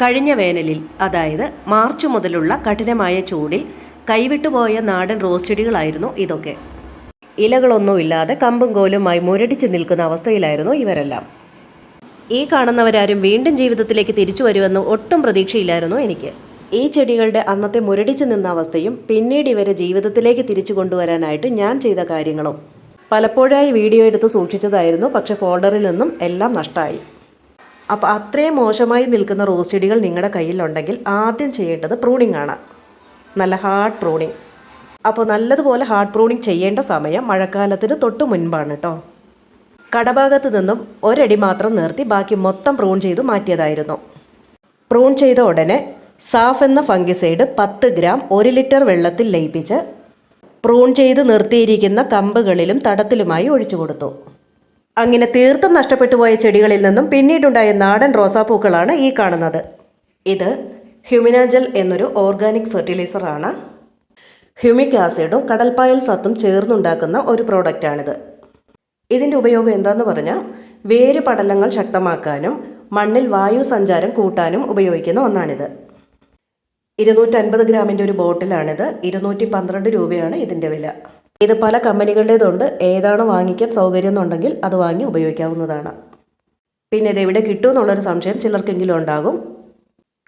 കഴിഞ്ഞ വേനലിൽ, അതായത് മാർച്ച് മുതലുള്ള കഠിനമായ ചൂടിൽ കൈവിട്ടുപോയ നാടൻ റോസ് ചെടികളായിരുന്നു ഇതൊക്കെ. ഇലകളൊന്നുമില്ലാതെ കമ്പും കോലുമായി മുരടിച്ച് നിൽക്കുന്ന അവസ്ഥയിലായിരുന്നു ഇവരെല്ലാം. ഈ കാണുന്നവരാരും വീണ്ടും ജീവിതത്തിലേക്ക് തിരിച്ചു വരുമെന്ന് ഒട്ടും പ്രതീക്ഷയില്ലായിരുന്നു എനിക്ക്. ഈ ചെടികളുടെ അന്നത്തെ മുരടിച്ചു നിന്ന അവസ്ഥയും പിന്നീട് ഇവരെ ജീവിതത്തിലേക്ക് തിരിച്ചു കൊണ്ടുവരാനായിട്ട് ഞാൻ ചെയ്ത കാര്യങ്ങളും പലപ്പോഴായി വീഡിയോ എടുത്ത് സൂക്ഷിച്ചതായിരുന്നു. പക്ഷെ ഫോൾഡറിൽ നിന്നും എല്ലാം നഷ്ടമായി. അപ്പോൾ അത്രയും മോശമായി നിൽക്കുന്ന റോസ് ചെടികൾ നിങ്ങളുടെ കയ്യിലുണ്ടെങ്കിൽ ആദ്യം ചെയ്യേണ്ടത് പ്രൂണിംഗ് ആണ്. നല്ല ഹാർഡ് പ്രൂണിംഗ്. അപ്പോൾ നല്ലതുപോലെ ഹാർഡ് പ്രൂണിംഗ് ചെയ്യേണ്ട സമയം മഴക്കാലത്തിന് തൊട്ട് മുൻപാണ് കേട്ടോ. കടഭാഗത്ത് നിന്നും ഒരടി മാത്രം നിർത്തി ബാക്കി മൊത്തം പ്രൂൺ ചെയ്ത് മാറ്റിയതായിരുന്നു. പ്രൂൺ ചെയ്ത ഉടനെ സാഫ് എന്ന ഫംഗിസൈഡ് 10 ഗ്രാം 1 ലിറ്റർ വെള്ളത്തിൽ ലയിപ്പിച്ച് പ്രൂൺ ചെയ്ത് നിർത്തിയിരിക്കുന്ന കമ്പുകളിലും തടത്തിലുമായി ഒഴിച്ചു കൊടുത്തു. അങ്ങനെ തീർത്തും നഷ്ടപ്പെട്ടു പോയ ചെടികളിൽ നിന്നും പിന്നീടുണ്ടായ നാടൻ റോസാപ്പൂക്കളാണ് ഈ കാണുന്നത്. ഇത് ഹ്യൂമിനാജൽ എന്നൊരു ഓർഗാനിക് ഫെർട്ടിലൈസറാണ്. ഹ്യൂമിക് ആസിഡും കടൽപ്പായൽ സത്തും ചേർന്നുണ്ടാക്കുന്ന ഒരു പ്രോഡക്റ്റാണിത്. ഇതിൻ്റെ ഉപയോഗം എന്താണെന്ന് പറഞ്ഞാൽ വേര് പടലങ്ങൾ ശക്തമാക്കാനും മണ്ണിൽ വായു സഞ്ചാരം കൂട്ടാനും ഉപയോഗിക്കുന്ന ഒന്നാണിത്. 250 ഗ്രാമിൻ്റെ ഒരു ബോട്ടിലാണിത്. 212 രൂപയാണ് ഇതിൻ്റെ വില. ഇത് പല കമ്പനികളുടേതുണ്ട്. ഏതാണ് വാങ്ങിക്കാൻ സൗകര്യം എന്നുണ്ടെങ്കിൽ അത് വാങ്ങി ഉപയോഗിക്കാവുന്നതാണ്. പിന്നെ ഇത് എവിടെ കിട്ടുമെന്നുള്ളൊരു സംശയം ചിലർക്കെങ്കിലും ഉണ്ടാകും.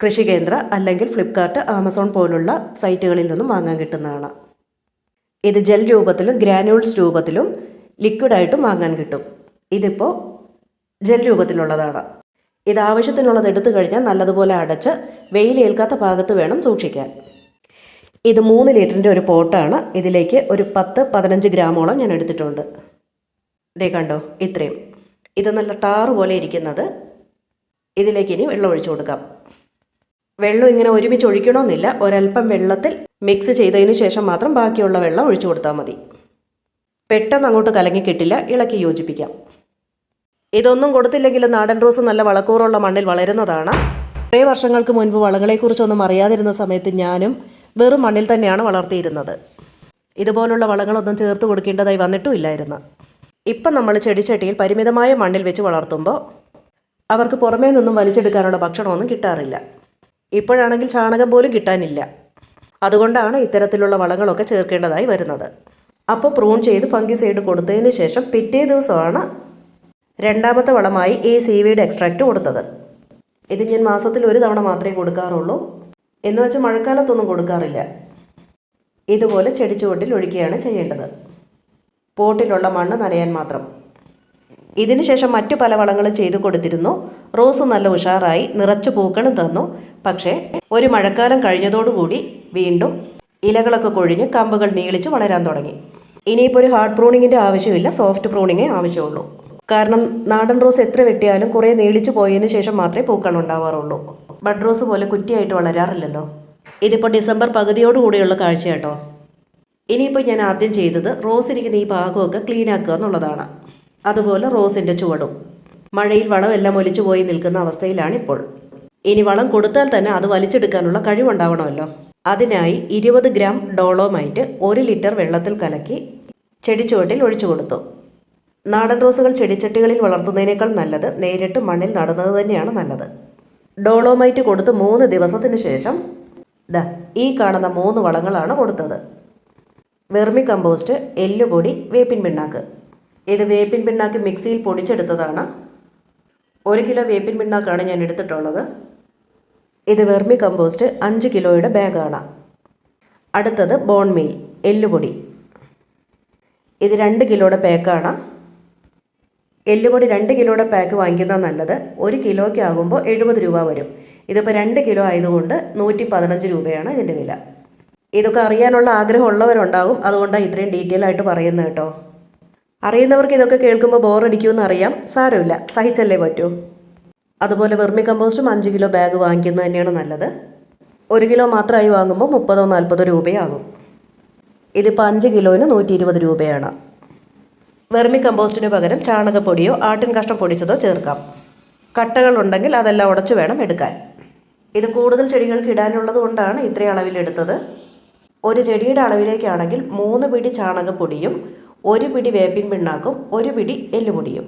കൃഷികേന്ദ്ര അല്ലെങ്കിൽ ഫ്ലിപ്കാർട്ട്, ആമസോൺ പോലുള്ള സൈറ്റുകളിൽ നിന്നും വാങ്ങാൻ കിട്ടുന്നതാണ്. ഇത് ജെൽ രൂപത്തിലും ഗ്രാനുൾസ് രൂപത്തിലും ലിക്വിഡായിട്ടും വാങ്ങാൻ കിട്ടും. ഇതിപ്പോൾ ജെൽ രൂപത്തിലുള്ളതാണ്. ഇത് ആവശ്യത്തിനുള്ളത് എടുത്തു കഴിഞ്ഞാൽ നല്ലതുപോലെ അടച്ച് വെയിലേൽക്കാത്ത ഭാഗത്ത് വേണം സൂക്ഷിക്കാൻ. ഇത് 3 ലിറ്ററിൻ്റെ ഒരു പോട്ടാണ്. ഇതിലേക്ക് ഒരു 10-15 ഗ്രാമോളം ഞാൻ എടുത്തിട്ടുണ്ട്. ഇതേ കണ്ടോ, ഇത്രയും. ഇത് നല്ല ടാറ് പോലെ ഇരിക്കുന്നത്. ഇതിലേക്ക് ഇനി വെള്ളം ഒഴിച്ചു കൊടുക്കാം. വെള്ളം ഇങ്ങനെ ഒരുമിച്ച് ഒഴിക്കണമെന്നില്ല. ഒരല്പം വെള്ളത്തിൽ മിക്സ് ചെയ്തതിന് ശേഷം മാത്രം ബാക്കിയുള്ള വെള്ളം ഒഴിച്ചു കൊടുത്താൽ മതി. പെട്ടെന്ന് അങ്ങോട്ട് കലങ്ങി കിട്ടില്ല. ഇളക്കി യോജിപ്പിക്കാം. ഇതൊന്നും കൊടുത്തില്ലെങ്കിലും നാടൻ റോസ് നല്ല വളക്കൂറുള്ള മണ്ണിൽ വളരുന്നതാണ്. കുറേ വർഷങ്ങൾക്ക് മുൻപ് വളങ്ങളെക്കുറിച്ചൊന്നും അറിയാതിരുന്ന സമയത്ത് ഞാനും വെറും മണ്ണിൽ തന്നെയാണ് വളർത്തിയിരുന്നത്. ഇതുപോലുള്ള വളങ്ങളൊന്നും ചേർത്ത് കൊടുക്കേണ്ടതായി വന്നിട്ടുമില്ലായിരുന്നു. ഇപ്പം നമ്മൾ ചെടിച്ചട്ടിയിൽ പരിമിതമായ മണ്ണിൽ വെച്ച് വളർത്തുമ്പോൾ അവർക്ക് പുറമേ നിന്നും വലിച്ചെടുക്കാനുള്ള ഭക്ഷണമൊന്നും കിട്ടാറില്ല. ഇപ്പോഴാണെങ്കിൽ ചാണകം പോലും കിട്ടാനില്ല. അതുകൊണ്ടാണ് ഇത്തരത്തിലുള്ള വളങ്ങളൊക്കെ ചേർക്കേണ്ടതായി വരുന്നത്. അപ്പോൾ പ്രൂൺ ചെയ്ത് ഫംഗിസൈഡ് കൊടുത്തതിന് ശേഷം പിറ്റേ ദിവസമാണ് രണ്ടാമത്തെ വളമായി ഈ സീവീഡ് എക്സ്ട്രാക്റ്റ് കൊടുത്തത്. ഇത് ഞാൻ മാസത്തിൽ 1 തവണ മാത്രമേ കൊടുക്കാറുള്ളൂ. എന്ന് വെച്ച് മഴക്കാലത്തൊന്നും കൊടുക്കാറില്ല. ഇതുപോലെ ചെടിച്ചുവട്ടിൽ ഒഴിക്കുകയാണ് ചെയ്യേണ്ടത്. പോട്ടിലുള്ള മണ്ണ് നനയാൻ മാത്രം. ഇതിനു ശേഷം മറ്റു പല വളങ്ങളും ചെയ്തു കൊടുത്തിരുന്നു. റോസ് നല്ല ഉഷാറായി നിറച്ചു പൂക്കളും തന്നു. പക്ഷേ ഒരു മഴക്കാലം കഴിഞ്ഞതോടുകൂടി വീണ്ടും ഇലകളൊക്കെ കൊഴിഞ്ഞ് കമ്പുകൾ നീളിച്ച് വളരാൻ തുടങ്ങി. ഇനിയിപ്പോൾ ഒരു ഹാർഡ് പ്രൂണിങ്ങിൻ്റെ ആവശ്യമില്ല. സോഫ്റ്റ് പ്രൂണിങ്ങേ ആവശ്യമുള്ളൂ. കാരണം നാടൻ റോസ് എത്ര വെട്ടിയാലും കുറേ നീളിച്ചു പോയതിന് ശേഷം മാത്രമേ പൂക്കൾ ഉണ്ടാവാറുള്ളൂ. ബഡ് റോസ് പോലെ കുറ്റിയായിട്ട് വളരാറില്ലല്ലോ. ഇതിപ്പോൾ ഡിസംബർ പകുതിയോടുകൂടിയുള്ള കാഴ്ച കേട്ടോ. ഇനിയിപ്പോൾ ഞാൻ ആദ്യം ചെയ്തത് റോസ് ഇരിക്കുന്ന ഈ ഭാഗമൊക്കെ ക്ലീൻ ആക്കുക എന്നുള്ളതാണ്. അതുപോലെ റോസിൻ്റെ ചുവടും. മഴയിൽ വളമെല്ലാം ഒലിച്ചു പോയി നിൽക്കുന്ന അവസ്ഥയിലാണിപ്പോൾ. ഇനി വളം കൊടുത്താൽ തന്നെ അത് വലിച്ചെടുക്കാനുള്ള കഴിവുണ്ടാവണമല്ലോ. അതിനായി 20 ഗ്രാം ഡോളോമൈറ്റ് 1 ലിറ്റർ വെള്ളത്തിൽ കലക്കി ചെടിച്ചുവട്ടിൽ ഒഴിച്ചു കൊടുത്തു. നാടൻ റോസുകൾ ചെടിച്ചട്ടികളിൽ വളർത്തുന്നതിനേക്കാൾ നല്ലത് നേരിട്ട് മണ്ണിൽ നടുന്നത് തന്നെയാണ് നല്ലത്. ഡോളോമൈറ്റ് കൊടുത്ത് 3 ദിവസത്തിന് ശേഷം ഈ കാണുന്ന 3 വളങ്ങളാണ് കൊടുത്തത്. വെർമി കമ്പോസ്റ്റ്, എല്ലുപൊടി, വേപ്പിൻ പിണ്ണാക്ക്. ഇത് വേപ്പിൻ പിണ്ണാക്ക് മിക്സിയിൽ പൊടിച്ചെടുത്തതാണ്. 1 കിലോ വേപ്പിൻ പിണ്ണാക്കാണ് ഞാൻ എടുത്തിട്ടുള്ളത്. ഇത് വെർമി കമ്പോസ്റ്റ് 5 കിലോയുടെ ബാഗാണ്. അടുത്തത് ബോൺ മീൽ, എല്ലുപൊടി. ഇത് 2 കിലോയുടെ പാക്കാണ്. എല്ലുപൊടി 2 കിലോയുടെ പാക്ക് വാങ്ങിക്കുന്നത് നല്ലത്. 1 കിലോയ്ക്ക് ആകുമ്പോൾ 70 രൂപ വരും. ഇതിപ്പോൾ 2 കിലോ ആയതുകൊണ്ട് 115 രൂപയാണ് ഇതിൻ്റെ വില. ഇതൊക്കെ അറിയാനുള്ള ആഗ്രഹമുള്ളവരുണ്ടാകും. അതുകൊണ്ടാണ് ഇത്രയും ഡീറ്റെയിൽ ആയിട്ട് പറയുന്നത് കേട്ടോ. അറിയുന്നവർക്ക് ഇതൊക്കെ കേൾക്കുമ്പോൾ ബോറടിക്കുമെന്ന് അറിയാം. സാരമില്ല, സഹിച്ചല്ലേ പറ്റൂ. അതുപോലെ വെർമി കമ്പോസ്റ്റും 5 കിലോ ബാഗ് വാങ്ങിക്കുന്നത് തന്നെയാണ് നല്ലത്. 1 കിലോ മാത്രമായി വാങ്ങുമ്പോൾ 30-40 രൂപയാകും. ഇതിപ്പോൾ 5 കിലോന് 120 രൂപയാണ്. വെർമി കമ്പോസ്റ്റിന് പകരം ചാണകപ്പൊടിയോ ആട്ടിൻ കഷ്ടം പൊടിച്ചതോ ചേർക്കാം. കട്ടകളുണ്ടെങ്കിൽ അതെല്ലാം ഉടച്ചു വേണം എടുക്കാൻ. ഇത് കൂടുതൽ ചെടികൾക്ക് ഇടാനുള്ളത് കൊണ്ടാണ് ഇത്രയും അളവിലെടുത്തത്. ഒരു ചെടിയുടെ അളവിലേക്കാണെങ്കിൽ 3 പിടി ചാണകപ്പൊടിയും 1 പിടി വേപ്പിൻ പിണ്ണാക്കും 1 പിടി എല്ലുപൊടിയും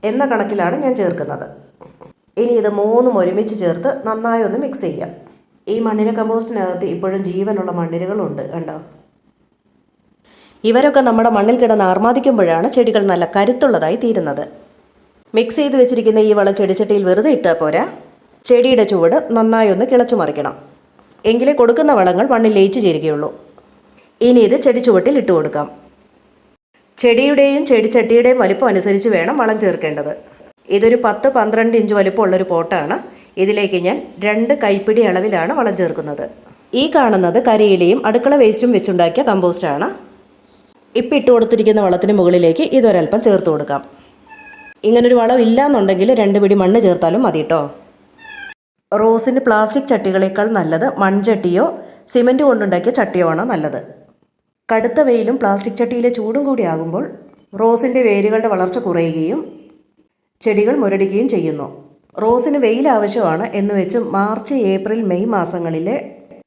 എന്ന കണക്കിലാണ് ഞാൻ ചേർക്കുന്നത്. ഇനി ഇത് മൂന്നും ഒരുമിച്ച് ചേർത്ത് നന്നായി ഒന്ന് മിക്സ് ചെയ്യാം. ഈ മണ്ണിര കമ്പോസ്റ്റിനകത്ത് ഇപ്പോഴും ജീവനുള്ള മണ്ണിരകളുണ്ട് കണ്ടോ. ഇവരൊക്കെ നമ്മുടെ മണ്ണിൽ കിടന്ന് ആർമാദിക്കുമ്പോഴാണ് ചെടികൾ നല്ല കരുത്തുള്ളതായി തീരുന്നത്. മിക്സ് ചെയ്ത് വെച്ചിരിക്കുന്ന ഈ വളം ചെടിച്ചട്ടിയിൽ വെറുതെ ഇട്ടാൽ പോരാ, ചെടിയുടെ ചുവട് നന്നായി ഒന്ന് കിളച്ചു മറിക്കണം. എങ്കിലേ കൊടുക്കുന്ന വളങ്ങൾ മണ്ണിൽ ലയിച്ചു ചേരുകയുള്ളൂ. ഇനി ഇത് ചെടി ചുവട്ടിൽ ഇട്ട് കൊടുക്കാം. ചെടിയുടെയും ചെടിച്ചട്ടിയുടെയും വലിപ്പം അനുസരിച്ച് വേണം വളം ചേർക്കേണ്ടത്. ഇതൊരു 10-12 ഇഞ്ച് വലിപ്പമുള്ളൊരു പോട്ടാണ്. ഇതിലേക്ക് ഞാൻ 2 കൈപ്പിടി അളവിലാണ് വളം ചേർക്കുന്നത്. ഈ കാണുന്നത് കരിയിലയും അടുക്കള വേസ്റ്റും വെച്ചുണ്ടാക്കിയ കമ്പോസ്റ്റാണ്. ഇപ്പം ഇട്ട് കൊടുത്തിരിക്കുന്ന വളത്തിന് മുകളിലേക്ക് ഇതൊരൽപ്പം ചേർത്ത് കൊടുക്കാം. ഇങ്ങനൊരു വളം ഇല്ലയെന്നുണ്ടെങ്കിൽ 2 പിടി മണ്ണ് ചേർത്താലും മതി കേട്ടോ. റോസിന് പ്ലാസ്റ്റിക് ചട്ടികളേക്കാൾ നല്ലത് മൺചട്ടിയോ സിമൻറ്റ് കൊണ്ടുണ്ടാക്കിയ ചട്ടിയോ ആണ് നല്ലത്. കടുത്ത വെയിലും പ്ലാസ്റ്റിക് ചട്ടിയിലെ ചൂടും കൂടി ആകുമ്പോൾ റോസിൻ്റെ വേരുകളുടെ വളർച്ച കുറയുകയും ചെടികൾ മുരടിക്കുകയും ചെയ്യുന്നു. റോസിന് വെയിൽ ആവശ്യമാണ് എന്ന് വെച്ച് മാർച്ച്, ഏപ്രിൽ, മെയ് മാസങ്ങളിലെ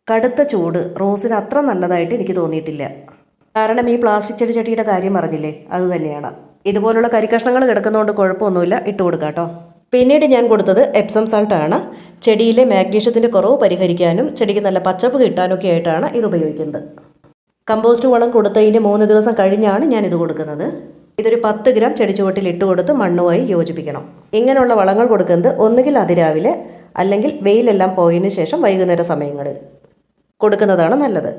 കടുത്ത ചൂട് റോസിന് അത്ര നല്ലതായിട്ട് എനിക്ക് തോന്നിയിട്ടില്ല. കാരണം ഈ പ്ലാസ്റ്റിക് ചെടിച്ചട്ടിയുടെ കാര്യം പറഞ്ഞില്ലേ, അത് തന്നെയാണ്. ഇതുപോലുള്ള കരിക്കഷ്ണങ്ങൾ കിടക്കുന്നതുകൊണ്ട് കുഴപ്പമൊന്നുമില്ല, ഇട്ട് കൊടുക്കാം കേട്ടോ. പിന്നീട് ഞാൻ കൊടുത്തത് എപ്സം സാൾട്ടാണ്. ചെടിയിലെ മാഗ്നീഷ്യത്തിൻ്റെ കുറവ് പരിഹരിക്കാനും ചെടിക്ക് നല്ല പച്ചപ്പ് കിട്ടാനൊക്കെ ആയിട്ടാണ് ഇത് ഉപയോഗിക്കുന്നത്. കമ്പോസ്റ്റ് വളം കൊടുത്തതിൻ്റെ 3 ദിവസം കഴിഞ്ഞാണ് ഞാനിത് കൊടുക്കുന്നത്. ഇതൊരു 10 ഗ്രാം ചെടിച്ചുവട്ടിൽ ഇട്ട് കൊടുത്ത് മണ്ണുമായി യോജിപ്പിക്കണം. ഇങ്ങനെയുള്ള വളങ്ങൾ കൊടുക്കുന്നത് ഒന്നുകിൽ അതിരാവിലെ അല്ലെങ്കിൽ വെയിലെല്ലാം പോയതിനു ശേഷം വൈകുന്നേര സമയങ്ങളിൽ കൊടുക്കുന്നതാണ് നല്ലത്.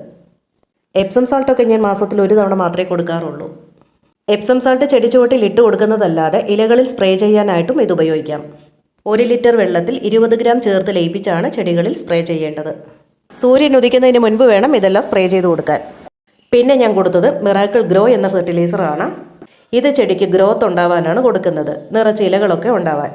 എപ്സം സാൾട്ടൊക്കെ ഞാൻ മാസത്തിൽ 1 തവണ മാത്രമേ കൊടുക്കാറുള്ളൂ. എപ്സം സാൾട്ട് ചെടിച്ചുവട്ടിൽ ഇട്ട് കൊടുക്കുന്നതല്ലാതെ ഇലകളിൽ സ്പ്രേ ചെയ്യാനായിട്ടും ഇത് ഉപയോഗിക്കാം. 1 ലിറ്റർ വെള്ളത്തിൽ 20 ഗ്രാം ചേർത്ത് ലയിപ്പിച്ചാണ് ചെടികളിൽ സ്പ്രേ ചെയ്യേണ്ടത്. സൂര്യൻ ഉദിക്കുന്നതിന് മുൻപ് വേണം ഇതെല്ലാം സ്പ്രേ ചെയ്ത് കൊടുക്കാൻ. പിന്നെ ഞാൻ കൊടുത്തത് മിറാക്കിൾ ഗ്രോ എന്ന ഫെർട്ടിലൈസറാണ്. ഇത് ചെടിക്ക് ഗ്രോത്ത് ഉണ്ടാവാനാണ് കൊടുക്കുന്നത്, നിറച്ച് ഇലകളൊക്കെ ഉണ്ടാവാൻ.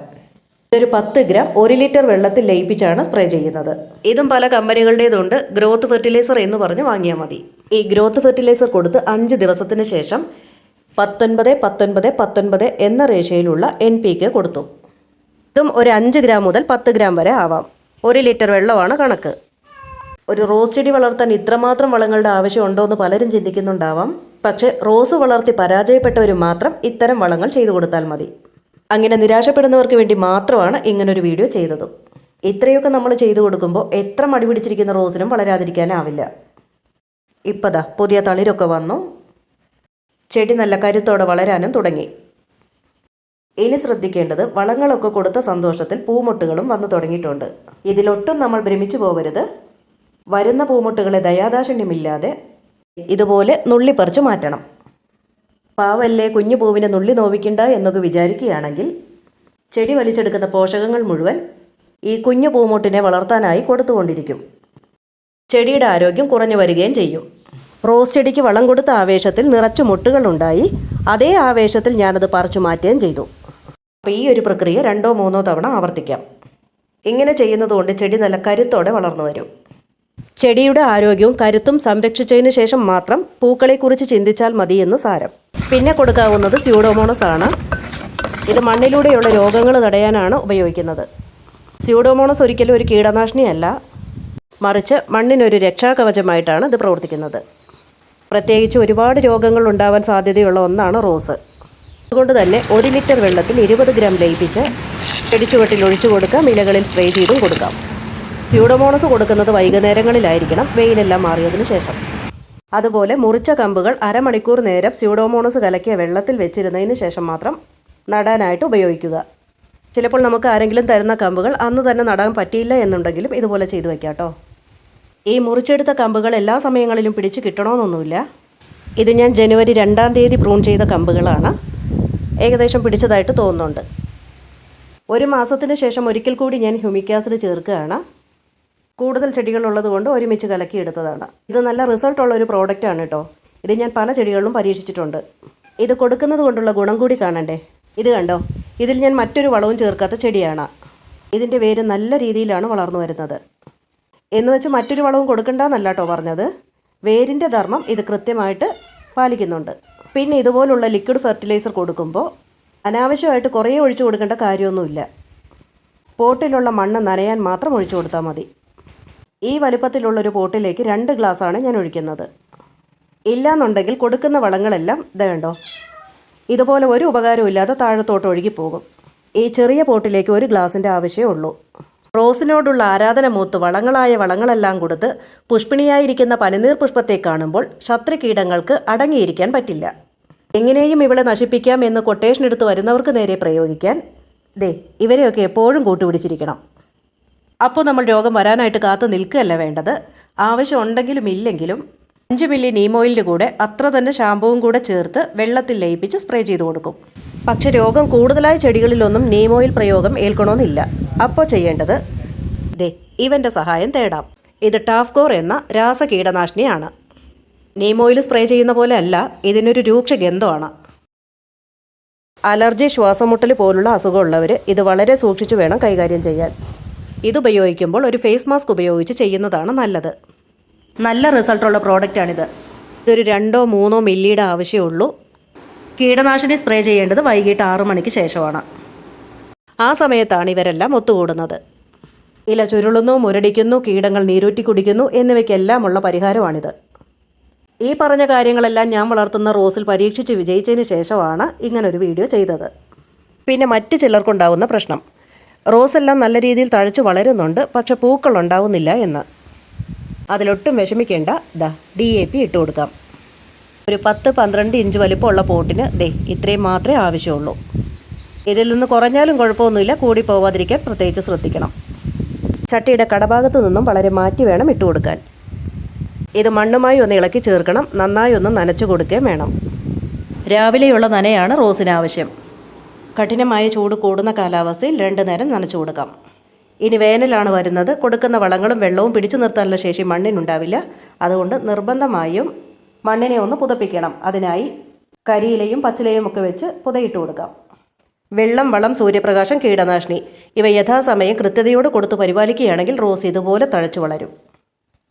ഇതൊരു 10 ഗ്രാം 1 ലിറ്റർ വെള്ളത്തിൽ ലയിപ്പിച്ചാണ് സ്പ്രേ ചെയ്യുന്നത്. ഇതും പല കമ്പനികളുടേതുണ്ട്. ഗ്രോത്ത് ഫെർട്ടിലൈസർ എന്ന് പറഞ്ഞ് വാങ്ങിയാൽ മതി. ഈ ഗ്രോത്ത് ഫെർട്ടിലൈസർ കൊടുത്ത് 5 ദിവസത്തിന് ശേഷം 19-19-19 എന്ന റേഷ്യോയിലുള്ള NPK കൊടുത്തു. ഇതും ഒരു 5 ഗ്രാം മുതൽ 10 ഗ്രാം വരെ ആവാം. 1 ലിറ്റർ വെള്ളമാണ് കണക്ക്. ഒരു റോസ് ചെടി വളർത്താൻ ഇത്രമാത്രം വളങ്ങളുടെ ആവശ്യമുണ്ടോ എന്ന് പലരും ചിന്തിക്കുന്നുണ്ടാവാം. പക്ഷേ റോസ് വളർത്തി പരാജയപ്പെട്ടവർ മാത്രം ഇത്തരം വളങ്ങൾ ചെയ്തു കൊടുത്താൽ മതി. അങ്ങനെ നിരാശപ്പെടുന്നവർക്ക് വേണ്ടി മാത്രമാണ് ഇങ്ങനൊരു വീഡിയോ ചെയ്തതും. ഇത്രയൊക്കെ നമ്മൾ ചെയ്തു കൊടുക്കുമ്പോൾ എത്ര മടി പിടിച്ചിരിക്കുന്ന റോസിനും വളരാതിരിക്കാനാവില്ല. ഇപ്പതാ പുതിയ തളിരൊക്കെ വന്നു, ചെടി നല്ല കരുത്തോടെ വളരാനും തുടങ്ങി. ഇനി ശ്രദ്ധിക്കേണ്ടത് വളങ്ങളൊക്കെ കൊടുത്ത സന്തോഷത്തിൽ പൂമൊട്ടുകളും വന്നു തുടങ്ങിയിട്ടുണ്ട്. ഇതിലൊട്ടും നമ്മൾ ഭ്രമിച്ചു പോകരുത്. വരുന്ന പൂമൊട്ടുകളെ ദയാദാക്ഷിണ്യമില്ലാതെ ഇതുപോലെ നുള്ളിപ്പറിച്ചു മാറ്റണം. പാവല്ലേ കുഞ്ഞു പൂവിനെ നുള്ളി നോവിക്കണ്ട എന്നൊക്കെ വിചാരിക്കുകയാണെങ്കിൽ ചെടി വലിച്ചെടുക്കുന്ന പോഷകങ്ങൾ മുഴുവൻ ഈ കുഞ്ഞു പൂമൊട്ടിനെ വളർത്താനായി കൊടുത്തുകൊണ്ടിരിക്കും. ചെടിയുടെ ആരോഗ്യം കുറഞ്ഞു വരികയും ചെയ്യും. റോസ് ചെടിക്ക് വളം കൊടുത്ത ആവേശത്തിൽ നിറച്ചു മുട്ടുകളുണ്ടായി. അതേ ആവേശത്തിൽ ഞാനത് പറിച്ചു മാറ്റുകയും ചെയ്തു. അപ്പോൾ ഈ ഒരു പ്രക്രിയ 2-3 തവണ ആവർത്തിക്കാം. ഇങ്ങനെ ചെയ്യുന്നതുകൊണ്ട് ചെടി നല്ല കരുത്തോടെ വളർന്നു വരും. ചെടിയുടെ ആരോഗ്യവും കരുത്തും സംരക്ഷിച്ചതിന് ശേഷം മാത്രം പൂക്കളെക്കുറിച്ച് ചിന്തിച്ചാൽ മതിയെന്ന് സാരം. പിന്നെ കൊടുക്കാവുന്നത് സ്യൂഡോമോണസ് ആണ്. ഇത് മണ്ണിലൂടെയുള്ള രോഗങ്ങൾ തടയാനാണ് ഉപയോഗിക്കുന്നത്. സ്യൂഡോമോണസ് ഒരിക്കലും ഒരു കീടനാശിനിയല്ല, മറിച്ച് മണ്ണിനൊരു രക്ഷാകവചമായിട്ടാണ് ഇത് പ്രവർത്തിക്കുന്നത്. പ്രത്യേകിച്ച് ഒരുപാട് രോഗങ്ങൾ ഉണ്ടാവാൻ സാധ്യതയുള്ള ഒന്നാണ് റോസ്. അതുകൊണ്ട് തന്നെ 1 ലിറ്റർ വെള്ളത്തിൽ 20 ഗ്രാം ലയിപ്പിച്ച് ചെടിച്ചുവട്ടിൽ ഒഴിച്ചു കൊടുക്കാം. ഇലകളിൽ സ്പ്രേ ചെയ്തും കൊടുക്കാം. സ്യൂഡോമോണസ് കൊടുക്കുന്നത് വൈകുന്നേരങ്ങളിലായിരിക്കണം, വെയിലെല്ലാം മാറിയതിനു ശേഷം. അതുപോലെ മുറിച്ച കമ്പുകൾ അരമണിക്കൂർ നേരം സ്യൂഡോമോണസ് കലക്കിയ വെള്ളത്തിൽ വെച്ചിരുന്നതിന് ശേഷം മാത്രം നടാനായിട്ട് ഉപയോഗിക്കുക. ചിലപ്പോൾ നമുക്ക് ആരെങ്കിലും തരുന്ന കമ്പുകൾ അന്ന് തന്നെ നടാൻ പറ്റിയില്ല എന്നുണ്ടെങ്കിലും ഇതുപോലെ ചെയ്തു വയ്ക്കാം കേട്ടോ. ഈ മുറിച്ചെടുത്ത കമ്പുകൾ എല്ലാ സമയങ്ങളിലും പിടിച്ച് കിട്ടണമെന്നൊന്നുമില്ല. ഇത് ഞാൻ ജനുവരി 2-ാം തീയതി പ്രൂൺ ചെയ്ത കമ്പുകളാണ്. ഏകദേശം പിടിച്ചതായിട്ട് തോന്നുന്നുണ്ട്. 1 മാസത്തിന് ശേഷം ഒരിക്കൽ കൂടി ഞാൻ ഹ്യൂമിക് ആസിഡ് ചേർക്കുകയാണ്. കൂടുതൽ ചെടികളുള്ളത് കൊണ്ട് ഒരുമിച്ച് കലക്കിയെടുത്തതാണ്. ഇത് നല്ല റിസൾട്ടുള്ള ഒരു പ്രോഡക്റ്റാണ് കേട്ടോ. ഇത് ഞാൻ പല ചെടികളിലും പരീക്ഷിച്ചിട്ടുണ്ട്. ഇത് കൊടുക്കുന്നത് കൊണ്ടുള്ള ഗുണം കൂടി കാണണ്ടേ. ഇത് കണ്ടോ, ഇതിൽ ഞാൻ മറ്റൊരു വളവും ചേർക്കാത്ത ചെടിയാണ്. ഇതിൻ്റെ വേര് നല്ല രീതിയിലാണ് വളർന്നു വരുന്നത്. എന്ന് വെച്ച് മറ്റൊരു വളവും കൊടുക്കണ്ടെന്നല്ല കേട്ടോ പറഞ്ഞത്. വേരിൻ്റെ ധർമ്മം ഇത് കൃത്യമായിട്ട് പാലിക്കുന്നുണ്ട്. പിന്നെ ഇതുപോലുള്ള ലിക്വിഡ് ഫെർട്ടിലൈസർ കൊടുക്കുമ്പോൾ അനാവശ്യമായിട്ട് കുറേ ഒഴിച്ചു കൊടുക്കേണ്ട കാര്യമൊന്നുമില്ല. പോട്ടിലുള്ള മണ്ണ് നനയാൻ മാത്രം ഒഴിച്ചു കൊടുത്താൽ മതി. ഈ വലിപ്പത്തിലുള്ളൊരു പോട്ടിലേക്ക് 2 ഗ്ലാസ്സാണ് ഞാൻ ഒഴിക്കുന്നത്. ഇല്ലയെന്നുണ്ടെങ്കിൽ കൊടുക്കുന്ന വളങ്ങളെല്ലാം ഇത് കണ്ടോ, ഇതുപോലെ ഒരു ഉപകാരമില്ലാതെ താഴത്തോട്ട് ഒഴുകിപ്പോകും. ഈ ചെറിയ പോട്ടിലേക്ക് 1 ഗ്ലാസിൻ്റെ ആവശ്യമേ ഉള്ളൂ. റോസിനോടുള്ള ആരാധന മൂത്ത് വളങ്ങളായ വളങ്ങളെല്ലാം കൊടുത്ത് പുഷ്പിണിയായിരിക്കുന്ന പനിനീർ പുഷ്പത്തെ കാണുമ്പോൾ ശത്രുകീടങ്ങൾക്ക് അടങ്ങിയിരിക്കാൻ പറ്റില്ല. എങ്ങനെയും ഇവളെ നശിപ്പിക്കാം എന്ന് കൊട്ടേഷൻ എടുത്ത് വരുന്നവർക്ക് നേരെ പ്രയോഗിക്കാൻ ഇവരെയൊക്കെ എപ്പോഴും കൂട്ടുപിടിച്ചിരിക്കണം. അപ്പോൾ നമ്മൾ രോഗം വരാനായിട്ട് കാത്തു നിൽക്കുകയല്ല വേണ്ടത്. ആവശ്യം ഉണ്ടെങ്കിലും ഇല്ലെങ്കിലും 5 മില്ലി നീം ഓയിലിൻ്റെ കൂടെ അത്ര തന്നെ ഷാമ്പുവും കൂടെ ചേർത്ത് വെള്ളത്തിൽ ലയിപ്പിച്ച് സ്പ്രേ ചെയ്ത് കൊടുക്കും. പക്ഷെ രോഗം കൂടുതലായ ചെടികളിലൊന്നും നീം ഓയിൽ പ്രയോഗം ഏൽക്കണമെന്നില്ല. അപ്പോൾ ചെയ്യേണ്ടത് ഇവൻ്റെ സഹായം തേടാം. ഇത് ടാഫ്കോർ എന്ന രാസകീടനാശിനിയാണ്. നീം ഓയിൽ സ്പ്രേ ചെയ്യുന്ന പോലെ അല്ല, ഇതിനൊരു രൂക്ഷ ഗന്ധമാണ്. അലർജി, ശ്വാസമുട്ടൽ പോലുള്ള അസുഖമുള്ളവർ ഇത് വളരെ സൂക്ഷിച്ചു വേണം കൈകാര്യം ചെയ്യാൻ. ഇതുപയോഗിക്കുമ്പോൾ ഒരു ഫേസ് മാസ്ക് ഉപയോഗിച്ച് ചെയ്യുന്നതാണ് നല്ലത്. നല്ല റിസൾട്ടുള്ള പ്രോഡക്റ്റാണിത്. ഇതൊരു 2-3 മില്ലിയുടെ ആവശ്യമുള്ളൂ. കീടനാശിനി സ്പ്രേ ചെയ്യേണ്ടത് വൈകിട്ട് 6 മണിക്ക് ശേഷമാണ്. ആ സമയത്താണ് ഇവരെല്ലാം ഒത്തുകൂടുന്നത്. ഇല ചുരുളുന്നു, മുരടിക്കുന്നു, കീടങ്ങൾ നീരൂറ്റി കുടിക്കുന്നു എന്നിവയ്ക്കെല്ലാമുള്ള പരിഹാരമാണിത്. ഈ പറഞ്ഞ കാര്യങ്ങളെല്ലാം ഞാൻ വളർത്തുന്ന റോസിൽ പരീക്ഷിച്ച് വിജയിച്ചതിന് ശേഷമാണ് ഇങ്ങനൊരു വീഡിയോ ചെയ്തത്. പിന്നെ മറ്റ് ചിലർക്കുണ്ടാവുന്ന പ്രശ്നം, റോസെല്ലാം നല്ല രീതിയിൽ തഴച്ച് വളരുന്നുണ്ട്, പക്ഷെ പൂക്കൾ ഉണ്ടാവുന്നില്ല എന്ന്. അതിലൊട്ടും വിഷമിക്കേണ്ട. DAP ഇട്ട് കൊടുക്കാം. ഒരു 10-12 ഇഞ്ച് വലിപ്പമുള്ള പോട്ടിന് ഇത്രയും മാത്രമേ ആവശ്യമുള്ളൂ. ഇതിൽ നിന്ന് കുറഞ്ഞാലും കുഴപ്പമൊന്നുമില്ല, കൂടി പോവാതിരിക്കാൻ പ്രത്യേകിച്ച് ശ്രദ്ധിക്കണം. ചട്ടിയുടെ കടഭാഗത്തു നിന്നും വളരെ മാറ്റി വേണം ഇട്ട് കൊടുക്കാൻ. ഇത് മണ്ണുമായി ഒന്ന് ഇളക്കി ചേർക്കണം. നന്നായി ഒന്ന് നനച്ചു കൊടുക്കുകയും വേണം. രാവിലെയുള്ള നനയാണ് റോസിന് ആവശ്യം. കഠിനമായ ചൂട് കൂടുന്ന കാലാവസ്ഥയിൽ 2 നേരം നനച്ചു കൊടുക്കാം. ഇനി വേനലാണ് വരുന്നത്. കൊടുക്കുന്ന വളങ്ങളും വെള്ളവും പിടിച്ചു നിർത്താനുള്ള ശേഷി മണ്ണിനുണ്ടാവില്ല. അതുകൊണ്ട് നിർബന്ധമായും മണ്ണിനെ ഒന്ന് പുതപ്പിക്കണം. അതിനായി കരിയിലയും പച്ചിലയും ഒക്കെ വെച്ച് പുതയിട്ട് കൊടുക്കാം. വെള്ളം, വളം, സൂര്യപ്രകാശം, കീടനാശിനി ഇവ യഥാസമയം കൃത്യതയോട് കൊടുത്ത് പരിപാലിക്കുകയാണെങ്കിൽ റോസ് ഇതുപോലെ തഴച്ചു വളരും.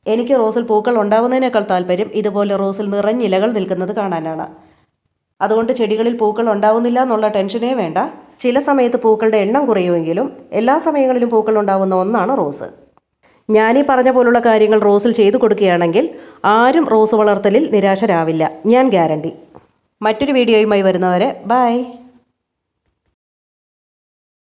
എനിക്ക് റോസിൽ പൂക്കൾ ഉണ്ടാവുന്നതിനേക്കാൾ താല്പര്യം ഇതുപോലെ റോസിൽ നിറഞ്ഞിലകൾ നിൽക്കുന്നത് കാണാനാണ്. അതുകൊണ്ട് ചെടികളിൽ പൂക്കൾ ഉണ്ടാവുന്നില്ല എന്നുള്ള ടെൻഷനേ വേണ്ട. ചില സമയത്ത് പൂക്കളുടെ എണ്ണം കുറയുമെങ്കിലും എല്ലാ സമയങ്ങളിലും പൂക്കൾ ഉണ്ടാവുന്ന ഒന്നാണ് റോസ്. ഞാനീ പറഞ്ഞ പോലുള്ള കാര്യങ്ങൾ റോസിൽ ചെയ്തു കൊടുക്കുകയാണെങ്കിൽ ആരും റോസ് വളർത്തലിൽ നിരാശരാവില്ല, ഞാൻ ഗ്യാരണ്ടി. മറ്റൊരു വീഡിയോയുമായി വരുന്നവരെ ബൈ.